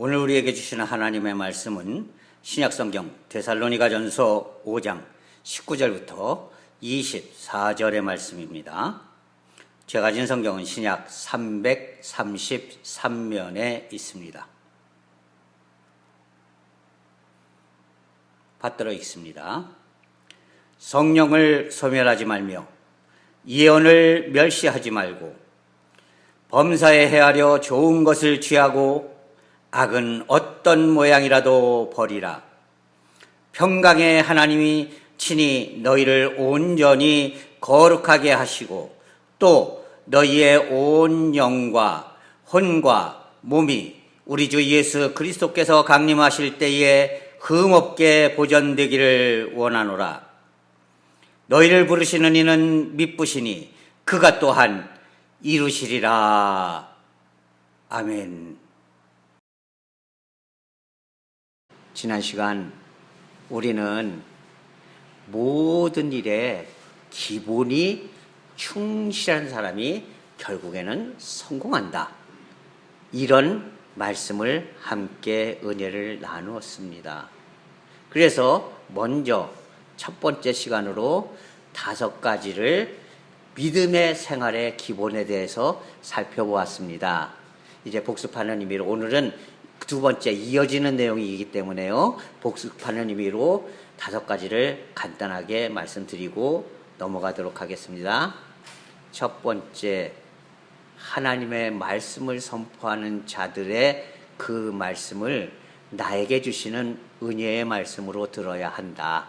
오늘 우리에게 주시는 하나님의 말씀은 신약성경 데살로니가전서 5장 19절부터 24절의 말씀입니다. 제가 가진 성경은 신약 333면에 있습니다. 받들어 읽습니다. 성령을 소멸하지 말며 예언을 멸시하지 말고 범사에 헤아려 좋은 것을 취하고 악은 어떤 모양이라도 버리라. 평강의 하나님이 친히 너희를 온전히 거룩하게 하시고 또 너희의 온 영과 혼과 몸이 우리 주 예수 그리스도께서 강림하실 때에 흠없게 보존되기를 원하노라. 너희를 부르시는 이는 미쁘시니 그가 또한 이루시리라. 아멘. 지난 시간 우리는 모든 일에 기본이 충실한 사람이 결국에는 성공한다, 이런 말씀을 함께 은혜를 나누었습니다. 그래서 먼저 첫 번째 시간으로 5가지를 믿음의 생활의 기본에 대해서 살펴보았습니다. 이제 복습하는 의미로 오늘은 두 번째 이어지는 내용이기 때문에요, 복습하는 의미로 5가지를 간단하게 말씀드리고 넘어가도록 하겠습니다. 첫 번째, 하나님의 말씀을 선포하는 자들의 그 말씀을 나에게 주시는 은혜의 말씀으로 들어야 한다.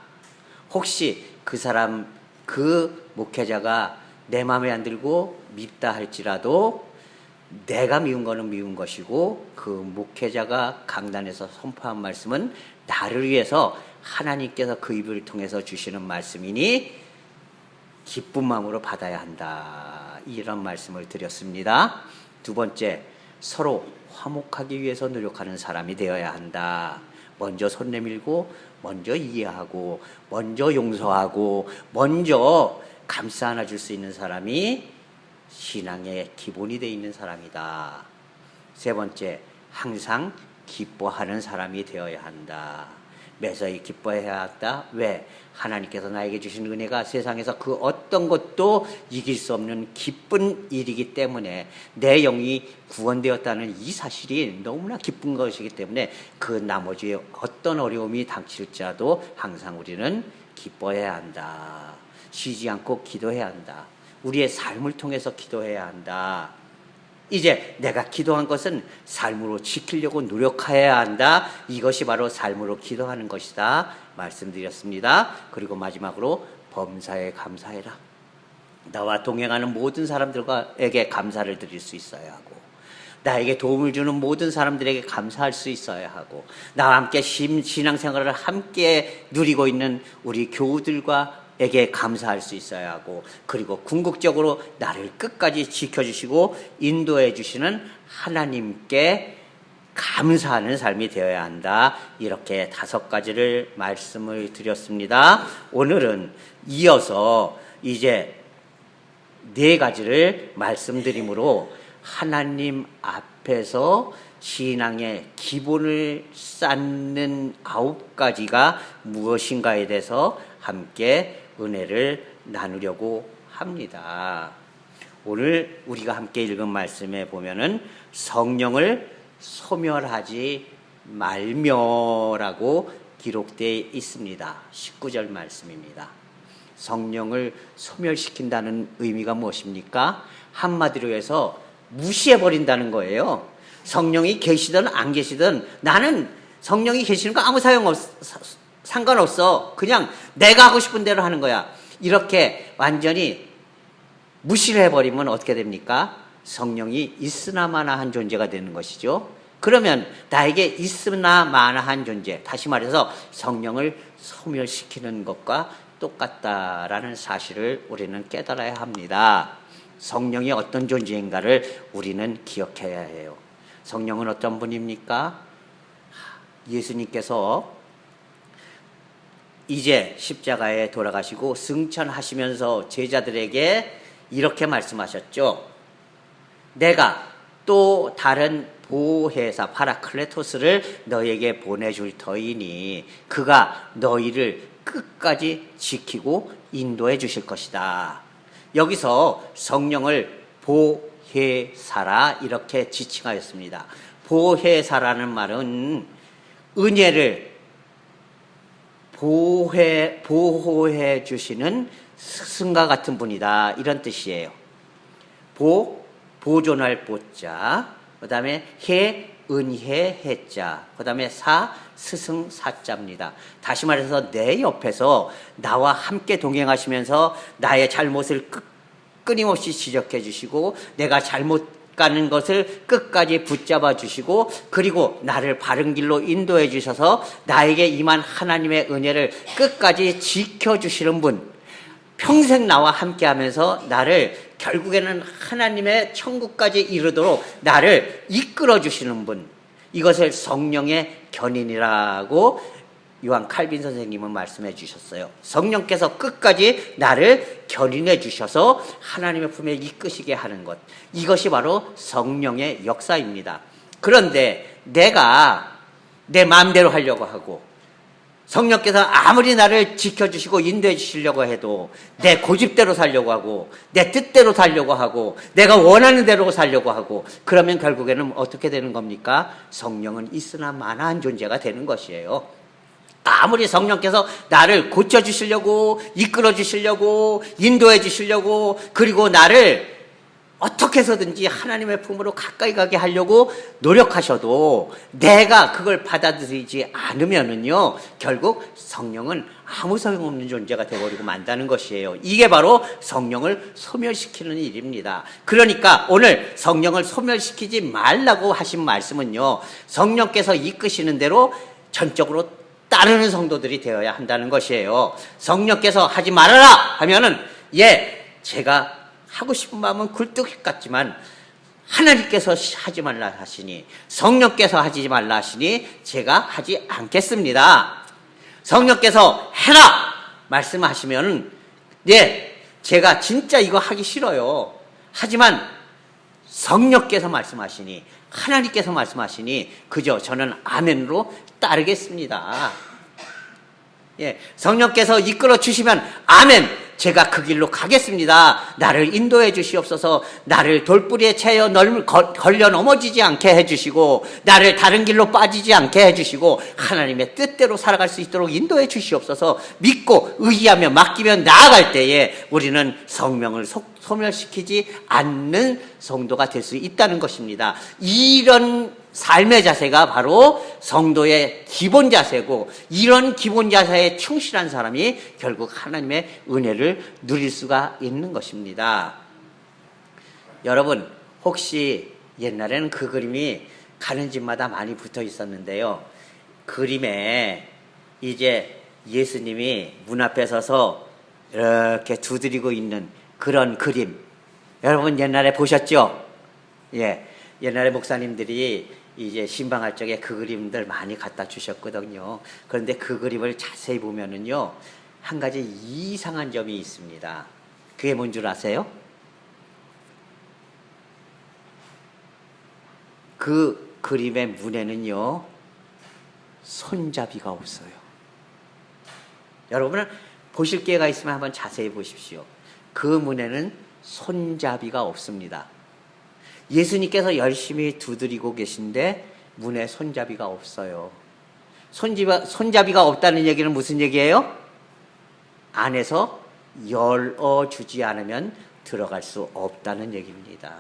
혹시 그 사람, 그 목회자가 내 마음에 안 들고 밉다 할지라도 내가 미운 거는 미운 것이고 그 목회자가 강단에서 선포한 말씀은 나를 위해서 하나님께서 그 입을 통해서 주시는 말씀이니 기쁜 마음으로 받아야 한다, 이런 말씀을 드렸습니다. 두 번째, 서로 화목하기 위해서 노력하는 사람이 되어야 한다. 먼저 손 내밀고 먼저 이해하고 먼저 용서하고 먼저 감싸 안아줄 수 있는 사람이 신앙의 기본이 되어 있는 사람이다. 세 번째, 항상 기뻐하는 사람이 되어야 한다. 매서히 기뻐해야 한다. 왜? 하나님께서 나에게 주신 은혜가 세상에서 그 어떤 것도 이길 수 없는 기쁜 일이기 때문에, 내 영이 구원되었다는 이 사실이 너무나 기쁜 것이기 때문에 그 나머지의 어떤 어려움이 닥칠지라도 항상 우리는 기뻐해야 한다. 쉬지 않고 기도해야 한다. 우리의 삶을 통해서 기도해야 한다. 이제 내가 기도한 것은 삶으로 지키려고 노력해야 한다. 이것이 바로 삶으로 기도하는 것이다 말씀드렸습니다. 그리고 마지막으로 범사에 감사해라. 나와 동행하는 모든 사람들에게 감사를 드릴 수 있어야 하고, 나에게 도움을 주는 모든 사람들에게 감사할 수 있어야 하고, 나와 함께 신앙생활을 함께 누리고 있는 우리 교우들과 에게 감사할 수 있어야 하고, 그리고 궁극적으로 나를 끝까지 지켜주시고 인도해 주시는 하나님께 감사하는 삶이 되어야 한다. 이렇게 5가지를 말씀을 드렸습니다. 오늘은 이어서 이제 4가지를 말씀드림으로 하나님 앞에서 신앙의 기본을 쌓는 9가지가 무엇인가에 대해서 함께 은혜를 나누려고 합니다. 오늘 우리가 함께 읽은 말씀에 보면은 성령을 소멸하지 말며라고 기록되어 있습니다. 19절 말씀입니다. 성령을 소멸시킨다는 의미가 무엇입니까? 한마디로 해서 무시해버린다는 거예요. 성령이 계시든 안 계시든 나는 성령이 계시는 거 아무 상관없어. 그냥 내가 하고 싶은 대로 하는 거야. 이렇게 완전히 무시를 해버리면 어떻게 됩니까? 성령이 있으나 마나한 존재가 되는 것이죠. 그러면 나에게 있으나 마나한 존재, 다시 말해서 성령을 소멸시키는 것과 똑같다라는 사실을 우리는 깨달아야 합니다. 성령이 어떤 존재인가를 우리는 기억해야 해요. 성령은 어떤 분입니까? 예수님께서 이제 십자가에 돌아가시고 승천하시면서 제자들에게 이렇게 말씀하셨죠. 내가 또 다른 보혜사 파라클레토스를 너에게 보내줄 터이니 그가 너희를 끝까지 지키고 인도해 주실 것이다. 여기서 성령을 보혜사라 이렇게 지칭하였습니다. 보혜사라는 말은 은혜를 보호해 주시는 스승과 같은 분이다 이런 뜻이에요. 보존할 보자, 그 다음에 은혜 해자, 그 다음에 스승 사자입니다. 다시 말해서 내 옆에서 나와 함께 동행하시면서 나의 잘못을 끊임없이 지적해 주시고 내가 잘못 가는 것을 끝까지 붙잡아 주시고 그리고 나를 바른 길로 인도해 주셔서 나에게 임한 하나님의 은혜를 끝까지 지켜주시는 분, 평생 나와 함께 하면서 나를 결국에는 하나님의 천국까지 이르도록 나를 이끌어 주시는 분, 이것을 성령의 견인이라고 요한 칼빈 선생님은 말씀해 주셨어요. 성령께서 끝까지 나를 견인해 주셔서 하나님의 품에 이끄시게 하는 것, 이것이 바로 성령의 역사입니다. 그런데 내가 내 마음대로 하려고 하고 성령께서 아무리 나를 지켜주시고 인도해 주시려고 해도 내 고집대로 살려고 하고 내 뜻대로 살려고 하고 내가 원하는 대로 살려고 하고 그러면 결국에는 어떻게 되는 겁니까? 성령은 있으나 마나한 존재가 되는 것이에요. 아무리 성령께서 나를 고쳐주시려고 이끌어 주시려고 인도해 주시려고 그리고 나를 어떻게 해서든지 하나님의 품으로 가까이 가게 하려고 노력하셔도 내가 그걸 받아들이지 않으면은요 결국 성령은 아무 소용없는 존재가 되어버리고 만다는 것이에요. 이게 바로 성령을 소멸시키는 일입니다. 그러니까 오늘 성령을 소멸시키지 말라고 하신 말씀은요 성령께서 이끄시는 대로 전적으로 따르는 성도들이 되어야 한다는 것이에요. 성령께서 하지 말아라 하면은 제가 하고 싶은 마음은 굴뚝 같지만 하나님께서 하지 말라 하시니 성령께서 하지 말라 하시니 제가 하지 않겠습니다. 성령께서 해라 말씀하시면 제가 진짜 이거 하기 싫어요. 하지만 성령께서 말씀하시니 하나님께서 말씀하시니 그저 저는 아멘으로 따르겠습니다. 성령께서 이끌어 주시면 아멘, 제가 그 길로 가겠습니다. 나를 인도해 주시옵소서. 나를 돌뿌리에 채여 걸려 넘어지지 않게 해주시고 나를 다른 길로 빠지지 않게 해주시고 하나님의 뜻대로 살아갈 수 있도록 인도해 주시옵소서. 믿고 의지하며 맡기며 나아갈 때에 우리는 성령을 소멸시키지 않는 성도가 될 수 있다는 것입니다. 이런 삶의 자세가 바로 성도의 기본 자세고 이런 기본 자세에 충실한 사람이 결국 하나님의 은혜를 누릴 수가 있는 것입니다. 여러분 혹시 옛날에는 그 그림이 가는 집마다 많이 붙어 있었는데요. 그림에 이제 예수님이 문 앞에 서서 이렇게 두드리고 있는 그런 그림 여러분 옛날에 보셨죠? 옛날에 목사님들이 이제 신방할 적에 그 그림들 많이 갖다 주셨거든요. 그런데 그 그림을 자세히 보면은요, 한 가지 이상한 점이 있습니다. 그게 뭔 줄 아세요? 그 그림의 문에는요, 손잡이가 없어요. 여러분은 보실 기회가 있으면 한번 자세히 보십시오. 그 문에는 손잡이가 없습니다. 예수님께서 열심히 두드리고 계신데 문에 손잡이가 없어요. 손잡이가 없다는 얘기는 무슨 얘기예요? 안에서 열어주지 않으면 들어갈 수 없다는 얘기입니다.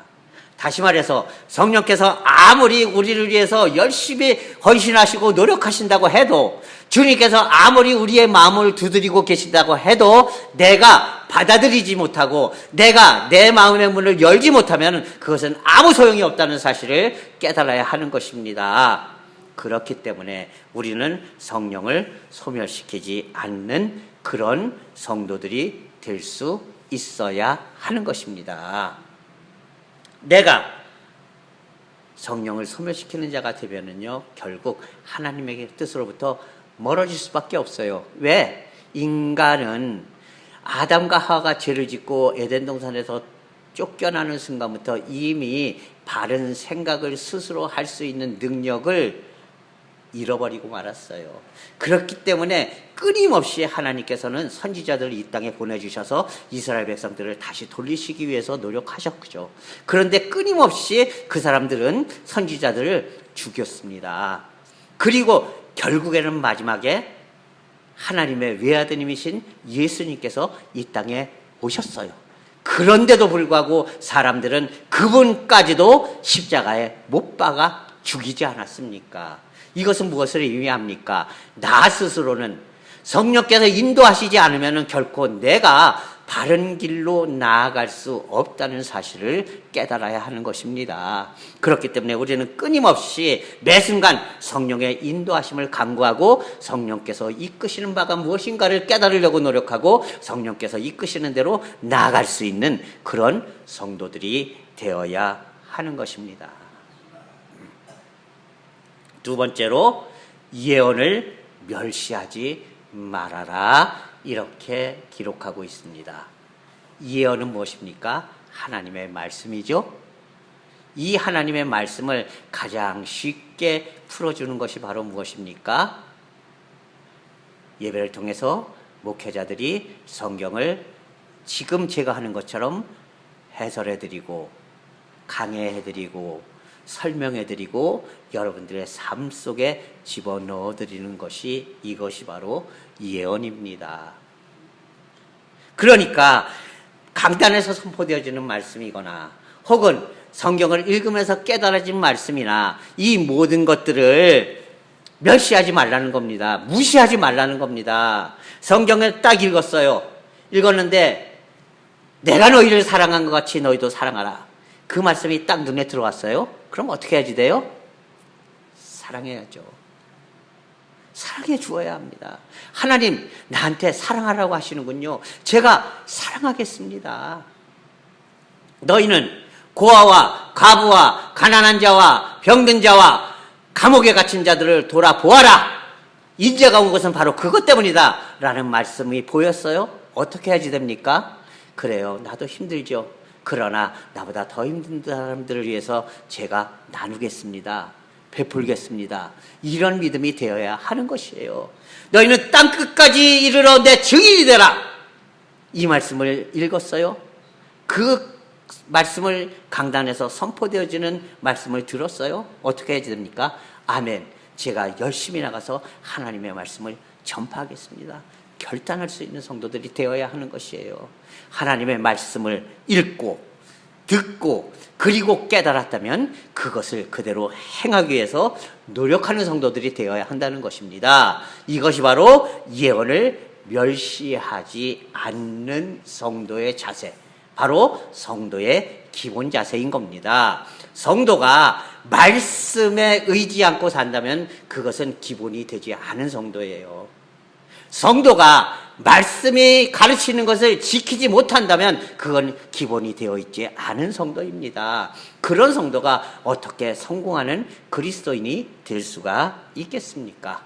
다시 말해서 성령께서 아무리 우리를 위해서 열심히 헌신하시고 노력하신다고 해도 주님께서 아무리 우리의 마음을 두드리고 계신다고 해도 내가 받아들이지 못하고 내가 내 마음의 문을 열지 못하면 그것은 아무 소용이 없다는 사실을 깨달아야 하는 것입니다. 그렇기 때문에 우리는 성령을 소멸시키지 않는 그런 성도들이 될 수 있어야 하는 것입니다. 내가 성령을 소멸시키는 자가 되면은요, 결국 하나님의 뜻으로부터 멀어질 수밖에 없어요. 왜? 인간은 아담과 하와가 죄를 짓고 에덴 동산에서 쫓겨나는 순간부터 이미 바른 생각을 스스로 할 수 있는 능력을 잃어버리고 말았어요. 그렇기 때문에 끊임없이 하나님께서는 선지자들을 이 땅에 보내주셔서 이스라엘 백성들을 다시 돌리시기 위해서 노력하셨죠. 그런데 끊임없이 그 사람들은 선지자들을 죽였습니다. 그리고 결국에는 마지막에 하나님의 외아드님이신 예수님께서 이 땅에 오셨어요. 그런데도 불구하고 사람들은 그분까지도 십자가에 못 박아 죽이지 않았습니까? 이것은 무엇을 의미합니까? 나 스스로는 성령께서 인도하시지 않으면 결코 내가 바른 길로 나아갈 수 없다는 사실을 깨달아야 하는 것입니다. 그렇기 때문에 우리는 끊임없이 매 순간 성령의 인도하심을 간구하고 성령께서 이끄시는 바가 무엇인가를 깨달으려고 노력하고 성령께서 이끄시는 대로 나아갈 수 있는 그런 성도들이 되어야 하는 것입니다. 두 번째로 예언을 멸시하지 말아라, 이렇게 기록하고 있습니다. 예언은 무엇입니까? 하나님의 말씀이죠. 이 하나님의 말씀을 가장 쉽게 풀어주는 것이 바로 무엇입니까? 예배를 통해서 목회자들이 성경을 지금 제가 하는 것처럼 해설해드리고 강해해드리고 설명해드리고 여러분들의 삶 속에 집어넣어드리는 것이, 이것이 바로 예언입니다. 그러니까 강단에서 선포되어지는 말씀이거나 혹은 성경을 읽으면서 깨달아진 말씀이나 이 모든 것들을 멸시하지 말라는 겁니다. 무시하지 말라는 겁니다. 성경을 딱 읽었는데 내가 너희를 사랑한 것 같이 너희도 사랑하라. 그 말씀이 딱 눈에 들어왔어요. 그럼 어떻게 해야지 돼요? 사랑해야죠. 사랑해 주어야 합니다. 하나님 나한테 사랑하라고 하시는군요. 제가 사랑하겠습니다. 너희는 고아와 과부와 가난한 자와 병든 자와 감옥에 갇힌 자들을 돌아보아라. 인자가 온 것은 바로 그것 때문이다 라는 말씀이 보였어요. 어떻게 해야지 됩니까? 그래요, 나도 힘들죠. 그러나 나보다 더 힘든 사람들을 위해서 제가 나누겠습니다. 베풀겠습니다. 이런 믿음이 되어야 하는 것이에요. 너희는 땅 끝까지 이르러 내 증인이 되라. 이 말씀을 읽었어요. 그 말씀을 강단에서 선포되어지는 말씀을 들었어요. 어떻게 해야 됩니까? 아멘. 제가 열심히 나가서 하나님의 말씀을 전파하겠습니다. 결단할 수 있는 성도들이 되어야 하는 것이에요. 하나님의 말씀을 읽고 듣고 그리고 깨달았다면 그것을 그대로 행하기 위해서 노력하는 성도들이 되어야 한다는 것입니다. 이것이 바로 예언을 멸시하지 않는 성도의 자세, 바로 성도의 기본 자세인 겁니다. 성도가 말씀에 의지 않고 산다면 그것은 기본이 되지 않은 성도예요. 성도가 말씀이 가르치는 것을 지키지 못한다면 그건 기본이 되어 있지 않은 성도입니다. 그런 성도가 어떻게 성공하는 그리스도인이 될 수가 있겠습니까?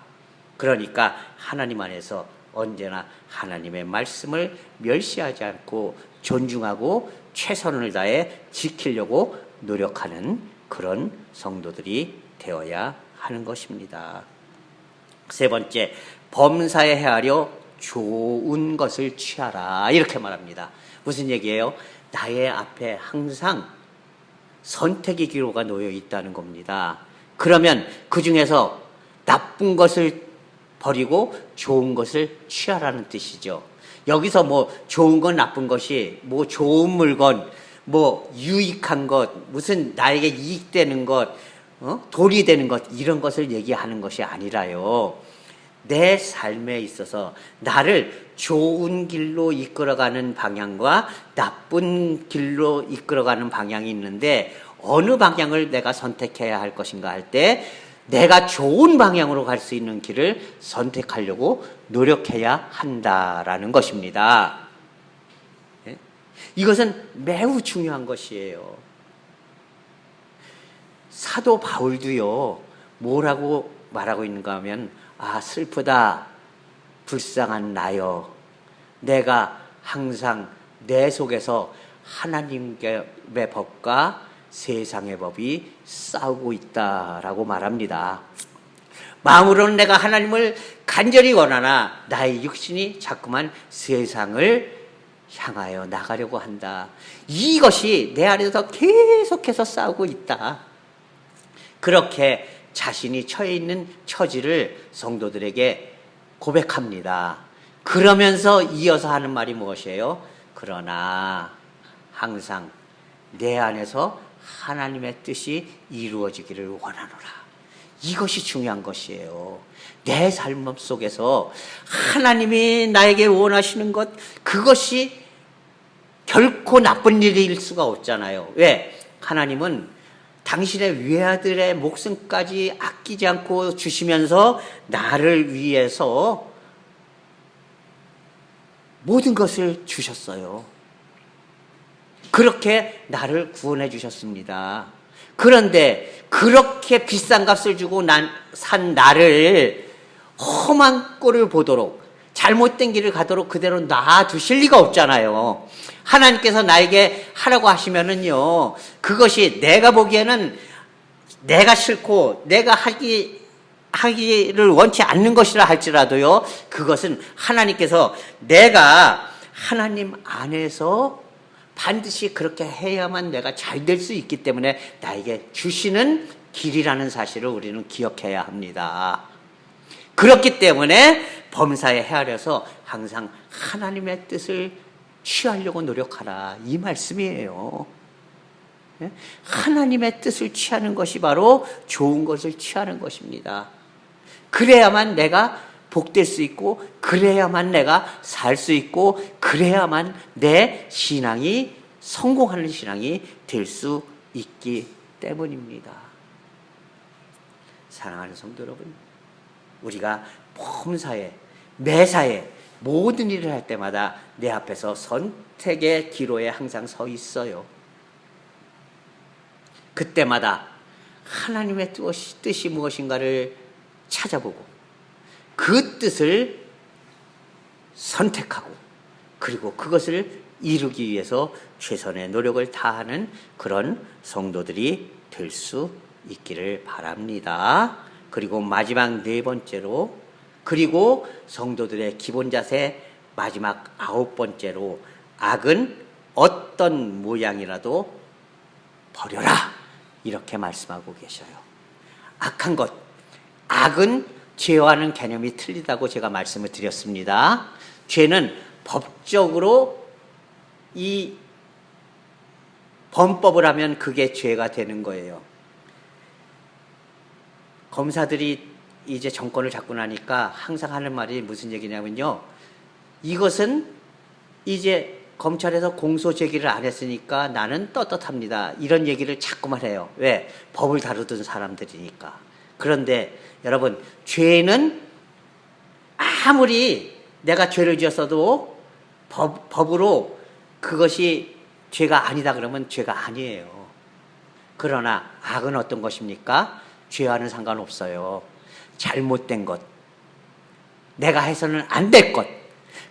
그러니까 하나님 안에서 언제나 하나님의 말씀을 멸시하지 않고 존중하고 최선을 다해 지키려고 노력하는 그런 성도들이 되어야 하는 것입니다. 세 번째, 범사에 헤아려 좋은 것을 취하라, 이렇게 말합니다. 무슨 얘기예요? 나의 앞에 항상 선택의 기로가 놓여 있다는 겁니다. 그러면 그 중에서 나쁜 것을 버리고 좋은 것을 취하라는 뜻이죠. 여기서 뭐 좋은 건 나쁜 것이 뭐 좋은 물건, 뭐 유익한 것, 무슨 나에게 이익되는 것, 돈이 되는 것, 이런 것을 얘기하는 것이 아니라요. 내 삶에 있어서 나를 좋은 길로 이끌어가는 방향과 나쁜 길로 이끌어가는 방향이 있는데 어느 방향을 내가 선택해야 할 것인가 할 때 내가 좋은 방향으로 갈 수 있는 길을 선택하려고 노력해야 한다라는 것입니다. 이것은 매우 중요한 것이에요. 사도 바울도요, 뭐라고 말하고 있는가 하면, 아, 슬프다, 불쌍한 나여, 내가 항상 내 속에서 하나님의 법과 세상의 법이 싸우고 있다라고 말합니다. 마음으로는 내가 하나님을 간절히 원하나 나의 육신이 자꾸만 세상을 향하여 나가려고 한다. 이것이 내 안에서 계속해서 싸우고 있다. 그렇게 자신이 처해 있는 처지를 성도들에게 고백합니다. 그러면서 이어서 하는 말이 무엇이에요? 그러나 항상 내 안에서 하나님의 뜻이 이루어지기를 원하노라. 이것이 중요한 것이에요. 내 삶 속에서 하나님이 나에게 원하시는 것, 그것이 결코 나쁜 일일 수가 없잖아요. 왜? 하나님은 당신의 외아들의 목숨까지 아끼지 않고 주시면서 나를 위해서 모든 것을 주셨어요. 그렇게 나를 구원해 주셨습니다. 그런데 그렇게 비싼 값을 주고 산 나를 험한 꼴을 보도록, 잘못된 길을 가도록 그대로 놔두실 리가 없잖아요. 하나님께서 나에게 하라고 하시면은요, 그것이 내가 보기에는 내가 싫고 내가 하기를 원치 않는 것이라 할지라도요, 그것은 하나님께서 내가 하나님 안에서 반드시 그렇게 해야만 내가 잘 될 수 있기 때문에 나에게 주시는 길이라는 사실을 우리는 기억해야 합니다. 그렇기 때문에 범사에 헤아려서 항상 하나님의 뜻을 취하려고 노력하라, 이 말씀이에요. 하나님의 뜻을 취하는 것이 바로 좋은 것을 취하는 것입니다. 그래야만 내가 복될 수 있고, 그래야만 내가 살 수 있고, 그래야만 내 신앙이 성공하는 신앙이 될 수 있기 때문입니다. 사랑하는 성도 여러분, 우리가 범사에, 매사에 모든 일을 할 때마다 내 앞에서 선택의 기로에 항상 서 있어요. 그때마다 하나님의 뜻이 무엇인가를 찾아보고 그 뜻을 선택하고, 그리고 그것을 이루기 위해서 최선의 노력을 다하는 그런 성도들이 될 수 있기를 바랍니다. 그리고 마지막 네 번째로, 그리고 성도들의 기본 자세 마지막 9번째로, 악은 어떤 모양이라도 버려라, 이렇게 말씀하고 계셔요. 악한 것, 악은 죄와는 개념이 틀리다고 제가 말씀을 드렸습니다. 죄는 법적으로 이 범법을 하면 그게 죄가 되는 거예요. 검사들이 이제 정권을 잡고 나니까 항상 하는 말이 무슨 얘기냐면요, 이것은 이제 검찰에서 공소 제기를 안 했으니까 나는 떳떳합니다, 이런 얘기를 자꾸만 해요. 왜? 법을 다루던 사람들이니까. 그런데 여러분, 죄는 아무리 내가 죄를 지었어도 법으로 그것이 죄가 아니다 그러면 죄가 아니에요. 그러나 악은 어떤 것입니까? 죄와는 상관없어요. 잘못된 것, 내가 해서는 안 될 것,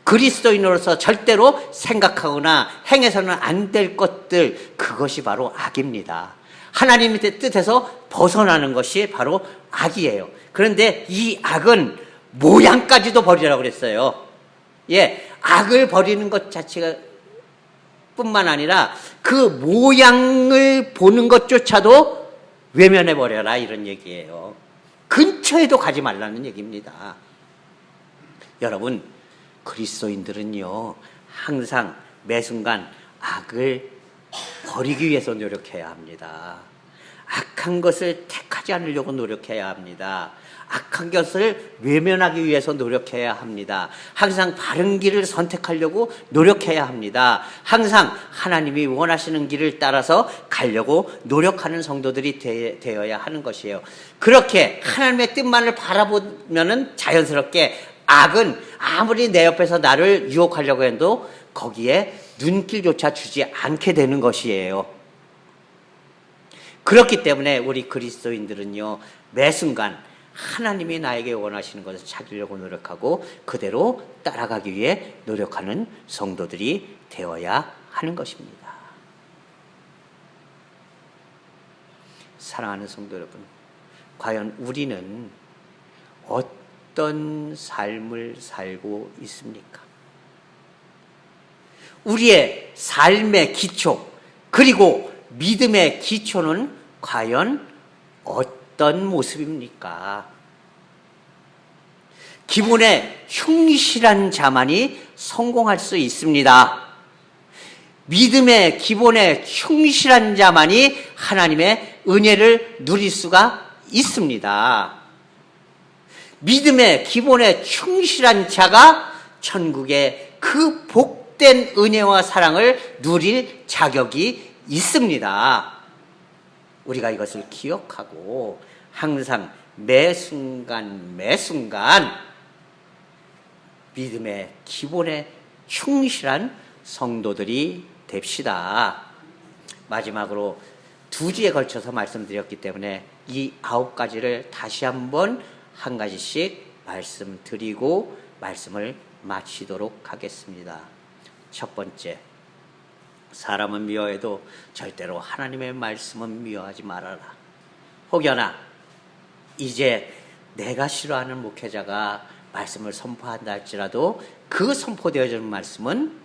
그리스도인으로서 절대로 생각하거나 행해서는 안 될 것들, 그것이 바로 악입니다. 하나님의 뜻에서 벗어나는 것이 바로 악이에요. 그런데 이 악은 모양까지도 버리라고 그랬어요. 예, 악을 버리는 것 자체가 뿐만 아니라 그 모양을 보는 것조차도 외면해 버려라, 이런 얘기예요. 근처에도 가지 말라는 얘기입니다. 여러분, 그리스도인들은요, 항상 매순간 악을 버리기 위해서 노력해야 합니다. 악한 것을 택하지 않으려고 노력해야 합니다. 악한 것을 외면하기 위해서 노력해야 합니다. 항상 바른 길을 선택하려고 노력해야 합니다. 항상 하나님이 원하시는 길을 따라서 가려고 노력하는 성도들이 되어야 하는 것이에요. 그렇게 하나님의 뜻만을 바라보면은 자연스럽게 악은 아무리 내 옆에서 나를 유혹하려고 해도 거기에 눈길조차 주지 않게 되는 것이에요. 그렇기 때문에 우리 그리스도인들은요, 매 순간 하나님이 나에게 원하시는 것을 찾으려고 노력하고 그대로 따라가기 위해 노력하는 성도들이 되어야 하는 것입니다. 사랑하는 성도 여러분, 과연 우리는 어떤 삶을 살고 있습니까? 우리의 삶의 기초, 그리고 믿음의 기초는 과연 어떤 모습입니까? 기본에 충실한 자만이 성공할 수 있습니다. 믿음의 기본에 충실한 자만이 하나님의 은혜를 누릴 수가 있습니다. 믿음의 기본에 충실한 자가 천국의 그 복된 은혜와 사랑을 누릴 자격이 있습니다. 우리가 이것을 기억하고 항상 매 순간 믿음의 기본에 충실한 성도들이 됩시다. 마지막으로 2주에 걸쳐서 말씀드렸기 때문에 이 9가지를 다시 한번 한 가지씩 말씀드리고 말씀을 마치도록 하겠습니다. 첫 번째, 사람은 미워해도 절대로 하나님의 말씀은 미워하지 말아라. 혹여나 이제 내가 싫어하는 목회자가 말씀을 선포한다 할지라도 그 선포되어지는 말씀은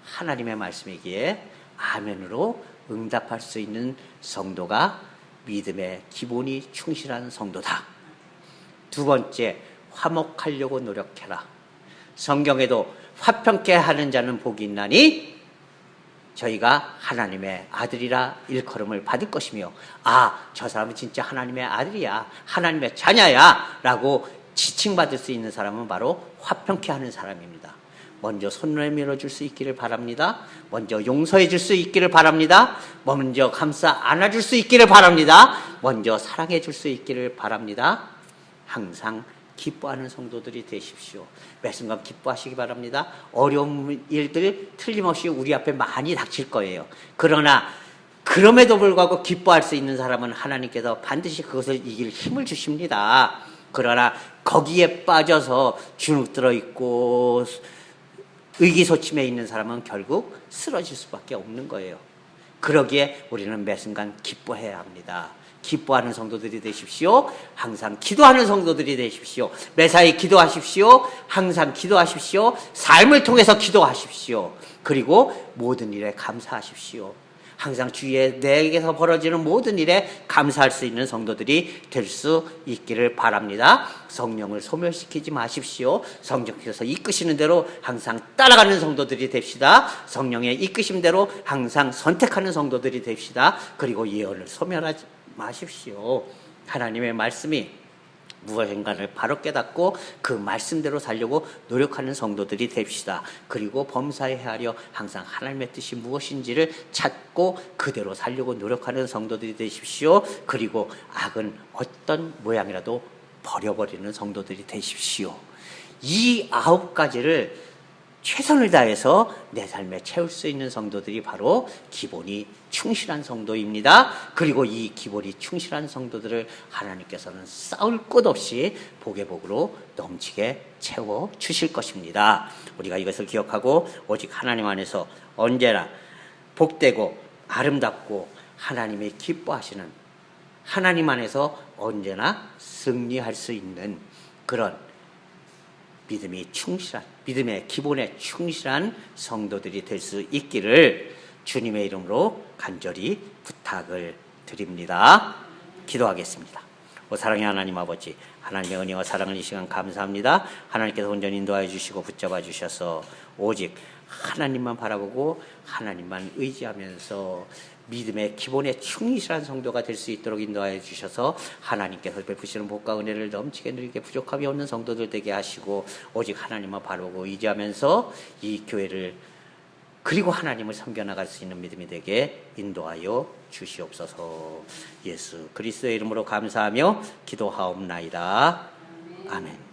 하나님의 말씀이기에 아멘으로 응답할 수 있는 성도가 믿음의 기본이 충실한 성도다. 두 번째, 화목하려고 노력해라. 성경에도 화평케 하는 자는 복이 있나니 저희가 하나님의 아들이라 일컬음을 받을 것이며, 저 사람은 진짜 하나님의 아들이야, 하나님의 자녀야 라고 지칭받을 수 있는 사람은 바로 화평케 하는 사람입니다. 먼저 손 내밀어 줄 수 있기를 바랍니다. 먼저 용서해 줄 수 있기를 바랍니다. 먼저 감싸 안아줄 수 있기를 바랍니다. 먼저 사랑해 줄 수 있기를 바랍니다. 항상 기뻐하는 성도들이 되십시오. 매 순간 기뻐하시기 바랍니다. 어려운 일들 틀림없이 우리 앞에 많이 닥칠 거예요. 그러나 그럼에도 불구하고 기뻐할 수 있는 사람은 하나님께서 반드시 그것을 이길 힘을 주십니다. 그러나 거기에 빠져서 주눅들어 있고 의기소침해 있는 사람은 결국 쓰러질 수밖에 없는 거예요. 그러기에 우리는 매 순간 기뻐해야 합니다. 기뻐하는 성도들이 되십시오. 항상 기도하는 성도들이 되십시오. 매사에 기도하십시오. 항상 기도하십시오. 삶을 통해서 기도하십시오. 그리고 모든 일에 감사하십시오. 항상 주위에 내게서 벌어지는 모든 일에 감사할 수 있는 성도들이 될 수 있기를 바랍니다. 성령을 소멸시키지 마십시오. 성령께서 이끄시는 대로 항상 따라가는 성도들이 됩시다. 성령의 이끄심대로 항상 선택하는 성도들이 됩시다. 그리고 예언을 소멸하지 마십시오. 하나님의 말씀이 무엇인가를 바로 깨닫고 그 말씀대로 살려고 노력하는 성도들이 됩시다. 그리고 범사에 헤아려 항상 하나님의 뜻이 무엇인지를 찾고 그대로 살려고 노력하는 성도들이 되십시오. 그리고 악은 어떤 모양이라도 버려버리는 성도들이 되십시오. 이 9가지를 최선을 다해서 내 삶에 채울 수 있는 성도들이 바로 기본이 충실한 성도입니다. 그리고 이 기본이 충실한 성도들을 하나님께서는 싸울 것 없이 복의 복으로 넘치게 채워 주실 것입니다. 우리가 이것을 기억하고 오직 하나님 안에서 언제나 복되고 아름답고 하나님이 기뻐하시는 하나님 안에서 언제나 승리할 수 있는 그런 믿음의 기본에 충실한 성도들이 될 수 있기를 주님의 이름으로 간절히 부탁을 드립니다. 기도하겠습니다. 사랑의 하나님 아버지, 하나님의 은혜와 사랑을 이 시간 감사합니다. 하나님께서 온전히 인도하여 주시고 붙잡아 주셔서 오직 하나님만 바라보고 하나님만 의지하면서 믿음의 기본에 충실한 성도가 될 수 있도록 인도하여 주셔서 하나님께서 베푸시는 복과 은혜를 넘치게 누리게 부족함이 없는 성도들 되게 하시고 오직 하나님만 바라보고 의지하면서 이 교회를 그리고 하나님을 섬겨나갈 수 있는 믿음이 되게 인도하여 주시옵소서. 예수 그리스도의 이름으로 감사하며 기도하옵나이다. 아멘.